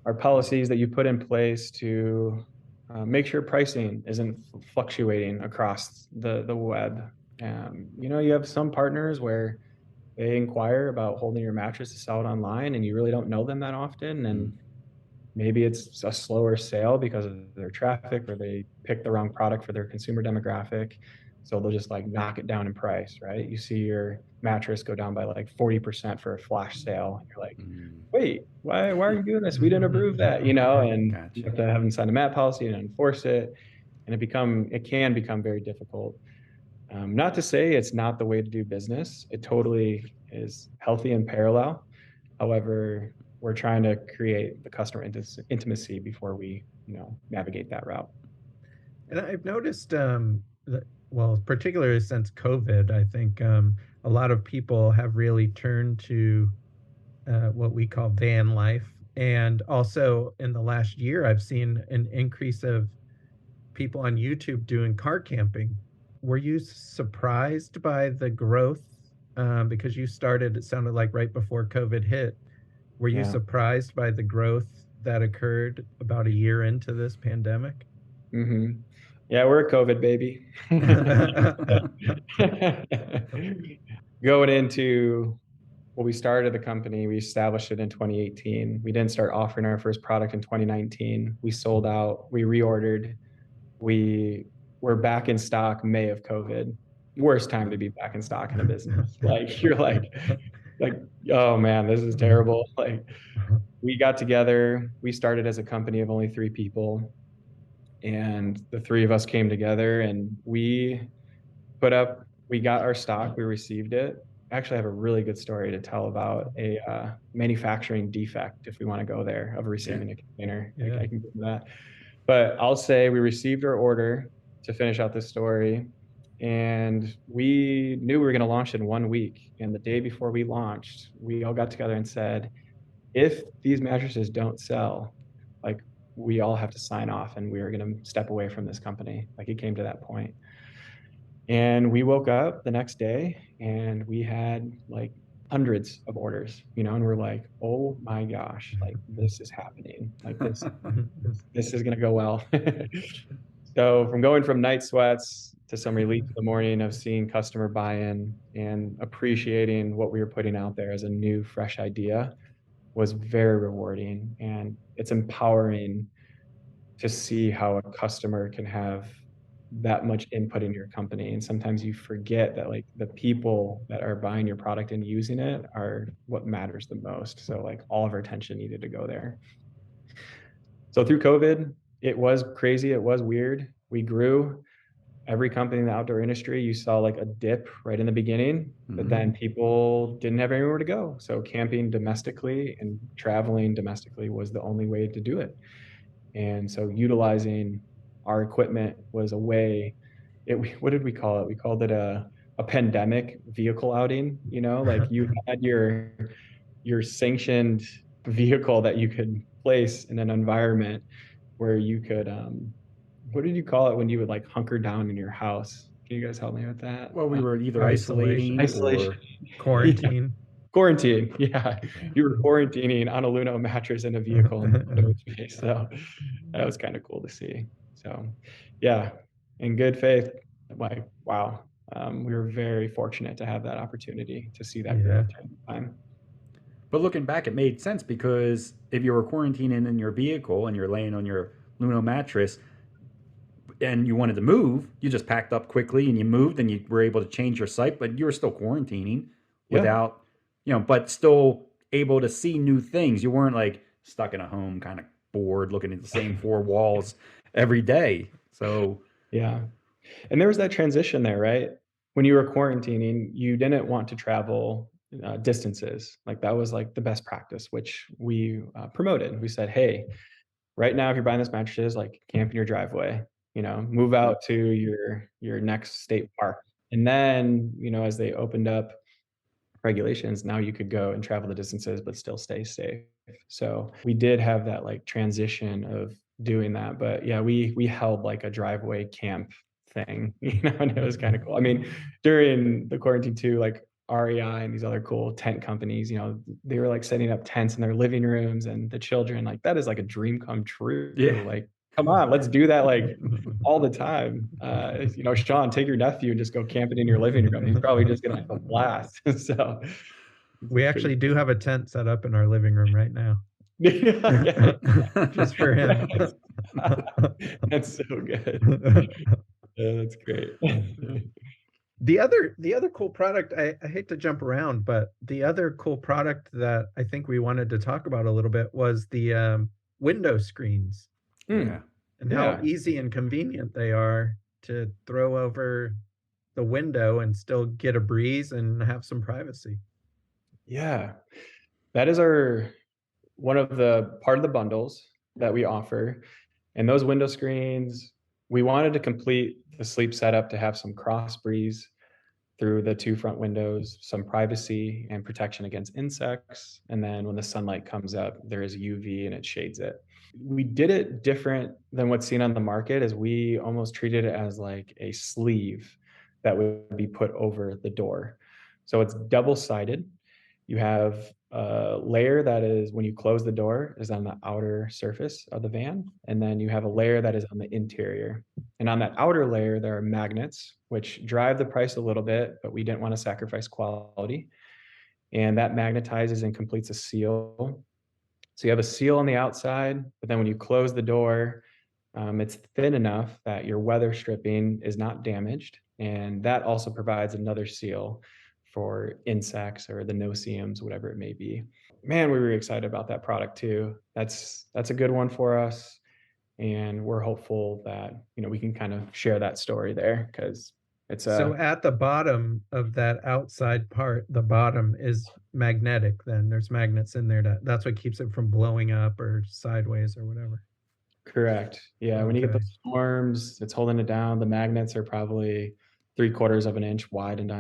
are policies that you put in place to make sure pricing isn't fluctuating across the web. You have some partners where they inquire about holding your mattress to sell it online, and you really don't know them that often, and maybe it's a slower sale because of their traffic, or they pick the wrong product for their consumer demographic. So they'll just like knock it down in price, right? You see your mattress go down by like 40% for a flash sale. You're like, wait, why are you doing this? We didn't approve that, and you have to have them sign a MAT policy and enforce it. And it can become very difficult. Not to say it's not the way to do business. It totally is healthy and parallel. However, we're trying to create the customer intimacy before we, navigate that route. And I've noticed, that, well, particularly since COVID, I think a lot of people have really turned to what we call van life. And also in the last year, I've seen an increase of people on YouTube doing car camping. Were you surprised by the growth? Because you started, it sounded like right before COVID hit. Were you Yeah. surprised by the growth that occurred about a year into this pandemic? Mm-hmm. Yeah, we're a COVID baby. Going into, well, we started the company, we established it in 2018. We didn't start offering our first product in 2019. We sold out, we reordered. We were back in stock May of COVID. Worst time to be back in stock in a business. Like you're like, oh man, this is terrible. Like we got together, we started as a company of only 3 people, and the 3 of us came together and we got our stock, we received it. I actually have a really good story to tell about a manufacturing defect, if we want to go there, of receiving a container. Yeah. I can get to that. But I'll say we received our order to finish out this story, and we knew we were going to launch in 1 week. And the day before we launched, we all got together and said, if these mattresses don't sell, like we all have to sign off and we are going to step away from this company. Like it came to that point. And we woke up the next day and we had like hundreds of orders, and we're like, oh my gosh, like this is happening. Like this is going to go well. So from going from night sweats to some relief in the morning of seeing customer buy-in and appreciating what we were putting out there as a new, fresh idea was very rewarding. And it's empowering to see how a customer can have that much input in your company. And sometimes you forget that like the people that are buying your product and using it are what matters the most. So like all of our attention needed to go there. So through COVID, it was crazy. It was weird. We grew. Every company in the outdoor industry, you saw like a dip right in the beginning, but then people didn't have anywhere to go. So camping domestically and traveling domestically was the only way to do it. And so utilizing our equipment was a way. What did we call it? We called it a pandemic vehicle outing. Like you had your sanctioned vehicle that you could place in an environment where you could what did you call it when you would like hunker down in your house? Can you guys help me with that? Well, we were either Isolation. isolating or Quarantine. Quarantine. Yeah. You were quarantining on a Luno mattress in a vehicle in the space. So that was kind of cool to see. So yeah, in good faith, like, wow. We were very fortunate to have that opportunity to see that growth during the time. But looking back, it made sense because if you were quarantining in your vehicle and you're laying on your Luno mattress and you wanted to move, you just packed up quickly and you moved and you were able to change your site, but you were still quarantining without, but still able to see new things. You weren't like stuck in a home kind of bored looking at the same four walls every day. So Yeah. And there was that transition there, right? When you were quarantining, you didn't want to travel distances. Like that was like the best practice, which we promoted. We said, hey, right now, if you're buying this mattresses, like camp in your driveway, move out to your next state park. And then, as they opened up regulations, now you could go and travel the distances, but still stay safe. So we did have that like transition of doing that. But yeah, we held like a driveway camp thing, and it was kind of cool. I mean, during the quarantine too, like REI and these other cool tent companies, they were like setting up tents in their living rooms, and the children, like that is like a dream come true. yeah. Like, come on, let's do that like all the time. Sean, take your nephew and just go camping in your living room. He's probably just gonna have a blast. So We actually do have a tent set up in our living room right now. yeah, Just for him. that's so good. Yeah, that's great. The other cool product, I hate to jump around, but the other cool product that I think we wanted to talk about a little bit was the window screens Yeah. and how Yeah. easy and convenient they are to throw over the window and still get a breeze and have some privacy. Yeah. That is one of the part of the bundles that we offer. And those window screens, we wanted to complete the sleep setup to have some cross breeze through the two front windows, some privacy and protection against insects. And then when the sunlight comes up, there is UV and it shades it. We did it different than what's seen on the market, as we almost treated it as like a sleeve that would be put over the door. So it's double-sided. You have a layer that is, when you close the door, is on the outer surface of the van. And then you have a layer that is on the interior. And on that outer layer, there are magnets, which drive the price a little bit, but we didn't want to sacrifice quality. And that magnetizes and completes a seal. So you have a seal on the outside, but then when you close the door, it's thin enough that your weather stripping is not damaged. And that also provides another seal for insects or the no-see-ums, whatever it may be. Man, we were excited about that product too. That's a good one for us. And we're hopeful that, we can kind of share that story there, because it's So at the bottom of that outside part, the bottom is magnetic then. There's magnets in there that's what keeps it from blowing up or sideways or whatever. correct. Yeah, when you get Okay. those storms, it's holding it down. The magnets are probably 3/4 of an inch wide and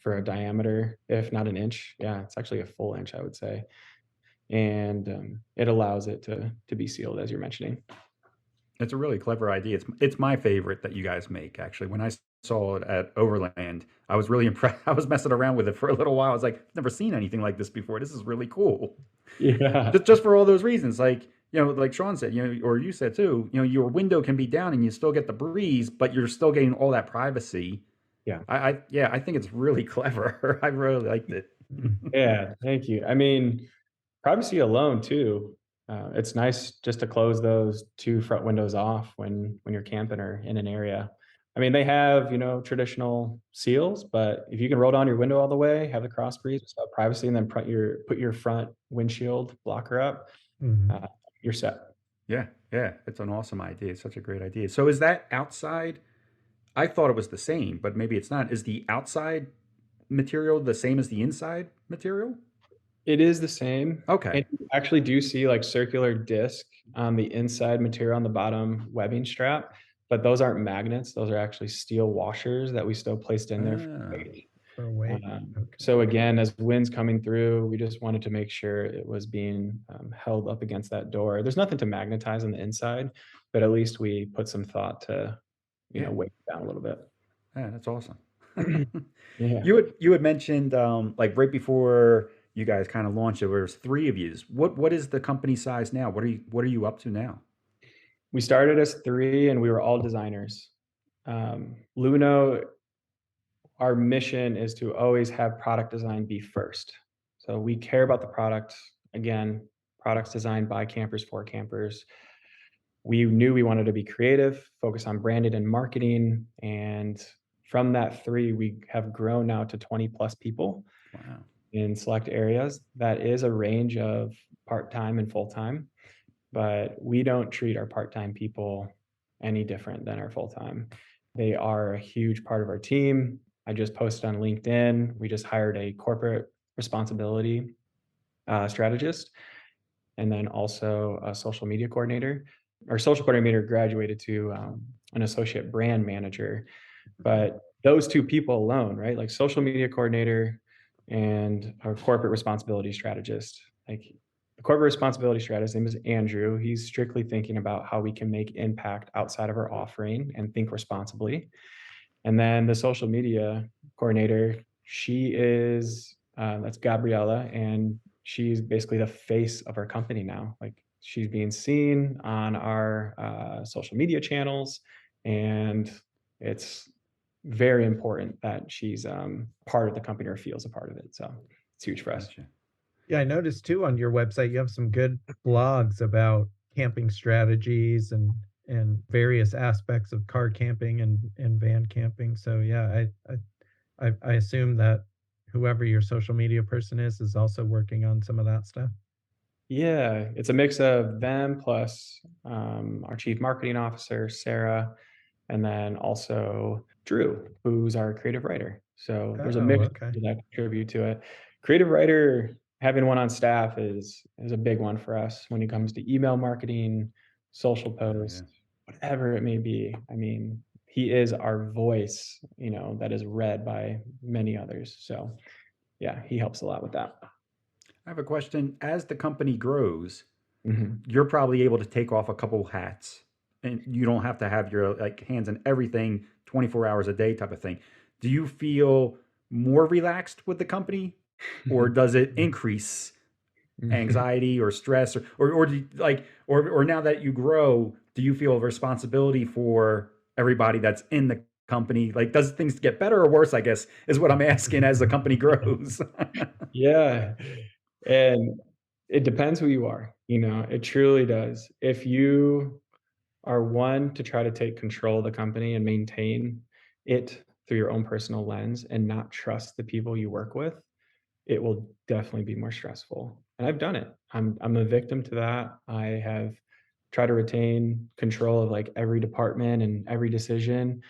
for a diameter, if not an inch. Yeah, it's actually a full inch, I would say. And it allows it to be sealed, as you're mentioning. It's a really clever idea. It's my favorite that you guys make, actually. When I saw it at Overland, I was really impressed. I was messing around with it for a little while. I was like, I've never seen anything like this before. This is really cool. Yeah. Just for all those reasons. Like, like Sean said, or you said too, your window can be down and you still get the breeze, but you're still getting all that privacy. Yeah. I think it's really clever. I really liked it. Yeah, thank you. I mean, privacy alone too. It's nice just to close those two front windows off when you're camping or in an area. I mean, they have, traditional seals, but if you can roll down your window all the way, have the cross breeze without privacy, and then put your front windshield blocker up, Mhm. you're set. Yeah, it's an awesome idea. It's such a great idea. So is that outside? I thought it was the same, but maybe it's not. Is the outside material the same as the inside material? It is the same. Okay. And you actually do see like circular disc on the inside material on the bottom webbing strap, but those aren't magnets. Those are actually steel washers that we still placed in there for Ah. weight. For weight. Okay. So again, as wind's coming through, we just wanted to make sure it was being held up against that door. There's nothing to magnetize on the inside, but at least we put some thought to, weight it down a little bit. Yeah, that's awesome. Yeah. You had mentioned like right before you guys kind of launched it, there was three of you. What is the company size now? What are you up to now? We started as 3 and we were all designers. Luno, our mission is to always have product design be first. So we care about the product. Again, products designed by campers for campers. We knew we wanted to be creative, focus on branding and marketing. And from that 3, we have grown now to 20 plus people. Wow. in select areas. That is a range of part-time and full-time, but we don't treat our part-time people any different than our full-time. They are a huge part of our team. I just posted on LinkedIn. We just hired a corporate responsibility strategist, and then also a social media coordinator. Our social coordinator graduated to an associate brand manager, but those two people alone, right? Like social media coordinator and our corporate responsibility strategist. Like the corporate responsibility strategist, his name is Andrew. He's strictly thinking about how we can make impact outside of our offering and think responsibly. And then the social media coordinator, she is that's Gabriella, and she's basically the face of our company now. Like she's being seen on our social media channels, and it's very important that she's part of the company or feels a part of it. So it's huge for us. Gotcha. Yeah, I noticed too on your website you have some good blogs about camping strategies and various aspects of car camping and van camping. So yeah, I assume that whoever your social media person is also working on some of that stuff. Yeah, it's a mix of them plus our chief marketing officer, Sarah, and then also Drew, who's our creative writer. So there's a Oh, mix of okay. people that contribute to it. Creative writer, having one on staff is a big one for us when it comes to email marketing, social Oh yeah. posts, whatever it may be. I mean, he is our voice, that is read by many others. So yeah, he helps a lot with that. I have a question. As the company grows, Mhm. you're probably able to take off a couple hats and you don't have to have your like hands in everything 24 hours a day type of thing. Do you feel more relaxed with the company or does it increase anxiety or stress or do you, like or now that you grow, do you feel a responsibility for everybody that's in the company? Like does things get better or worse, I guess, is what I'm asking as the company grows. Yeah. And it depends who you are, it truly does. If you are one to try to take control of the company and maintain it through your own personal lens and not trust the people you work with, it will definitely be more stressful. And I've done it. I'm a victim to that. I have tried to retain control of like every department and every decision.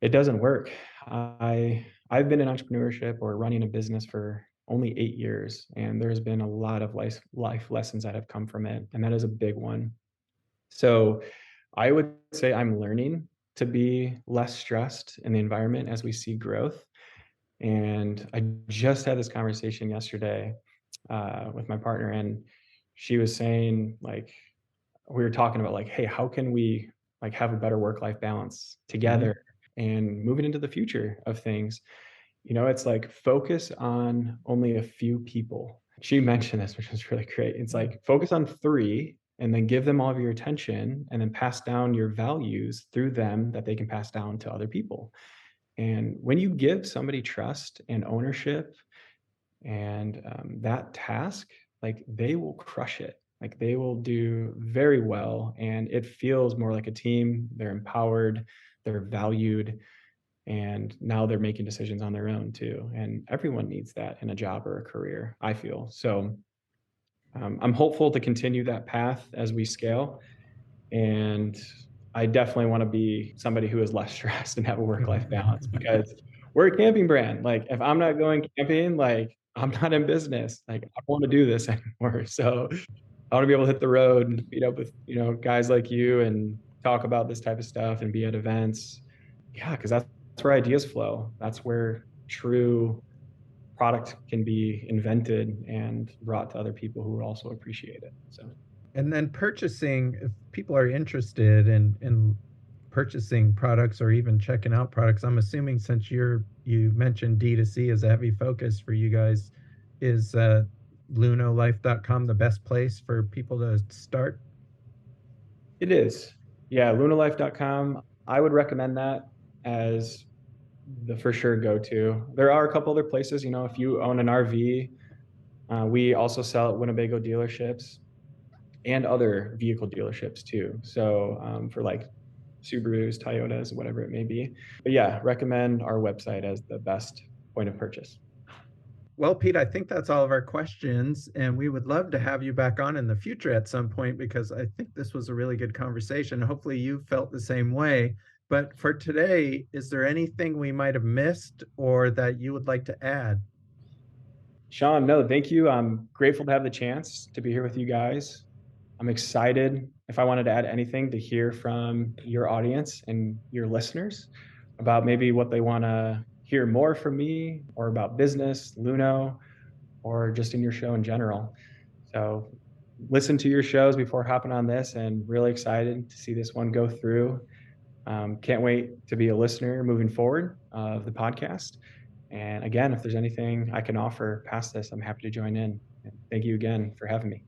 It doesn't work. I've been in entrepreneurship or running a business for only 8 years, and there's been a lot of life lessons that have come from it, and that is a big one. So, I would say I'm learning to be less stressed in the environment as we see growth, and I just had this conversation yesterday, with my partner, and she was saying, like we were talking about, like, "Hey, how can we, like, have a better work-life balance Mhm. together and moving into the future of things?" It's like focus on only a few people. She mentioned this, which was really great. It's like focus on 3 and then give them all of your attention and then pass down your values through them that they can pass down to other people. And when you give somebody trust and ownership and that task, like they will crush it. Like they will do very well. And it feels more like a team. They're empowered, they're valued, and now they're making decisions on their own too. And everyone needs that in a job or a career, I feel. So I'm hopeful to continue that path as we scale. And I definitely want to be somebody who is less stressed and have a work-life balance because we're a camping brand. Like if I'm not going camping, like I'm not in business. Like I don't want to do this anymore. So I want to be able to hit the road and meet up with, guys like you and talk about this type of stuff and be at events. Yeah, because that's where ideas flow. That's where true product can be invented and brought to other people who would also appreciate it. So And then purchasing, if people are interested in purchasing products or even checking out products, I'm assuming since you mentioned D2C as a heavy focus for you guys, is lunolife.com the best place for people to start? it is. Yeah, lunalife.com. I would recommend that as the for sure go-to. There are a couple other places, if you own an RV, we also sell at Winnebago dealerships and other vehicle dealerships too. So for like Subarus, Toyotas, whatever it may be. But yeah, recommend our website as the best point of purchase. Well, Pete, I think that's all of our questions, and we would love to have you back on in the future at some point because I think this was a really good conversation. Hopefully, you felt the same way. But for today, is there anything we might have missed or that you would like to add? Sean, no, thank you. I'm grateful to have the chance to be here with you guys. I'm excited, if I wanted to add anything, to hear from your audience and your listeners about maybe what they want to hear more from me or about business, Luno, or just in your show in general. So listen to your shows before hopping on this, and really excited to see this one go through. Can't wait to be a listener moving forward of the podcast. And again, if there's anything I can offer past this, I'm happy to join in. And thank you again for having me.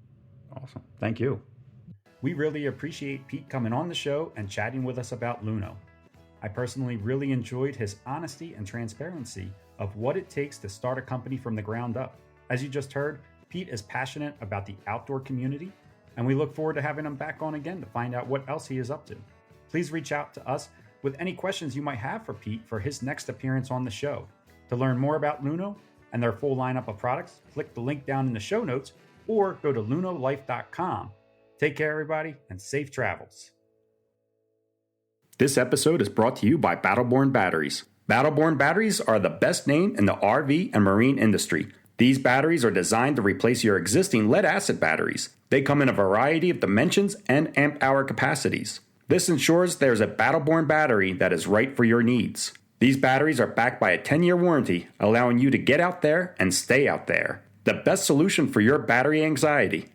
Awesome. Thank you. We really appreciate Pete coming on the show and chatting with us about Luno. I personally really enjoyed his honesty and transparency of what it takes to start a company from the ground up. As you just heard, Pete is passionate about the outdoor community, and we look forward to having him back on again to find out what else he is up to. Please reach out to us with any questions you might have for Pete for his next appearance on the show. To learn more about Luno and their full lineup of products, click the link down in the show notes or go to lunolife.com. Take care, everybody, and safe travels. This episode is brought to you by Battleborn Batteries. Battleborn batteries are the best name in the RV and marine industry. These batteries are designed to replace your existing lead-acid batteries. They come in a variety of dimensions and amp-hour capacities. This ensures there's a Battleborn battery that is right for your needs. These batteries are backed by a 10-year warranty, allowing you to get out there and stay out there. The best solution for your battery anxiety.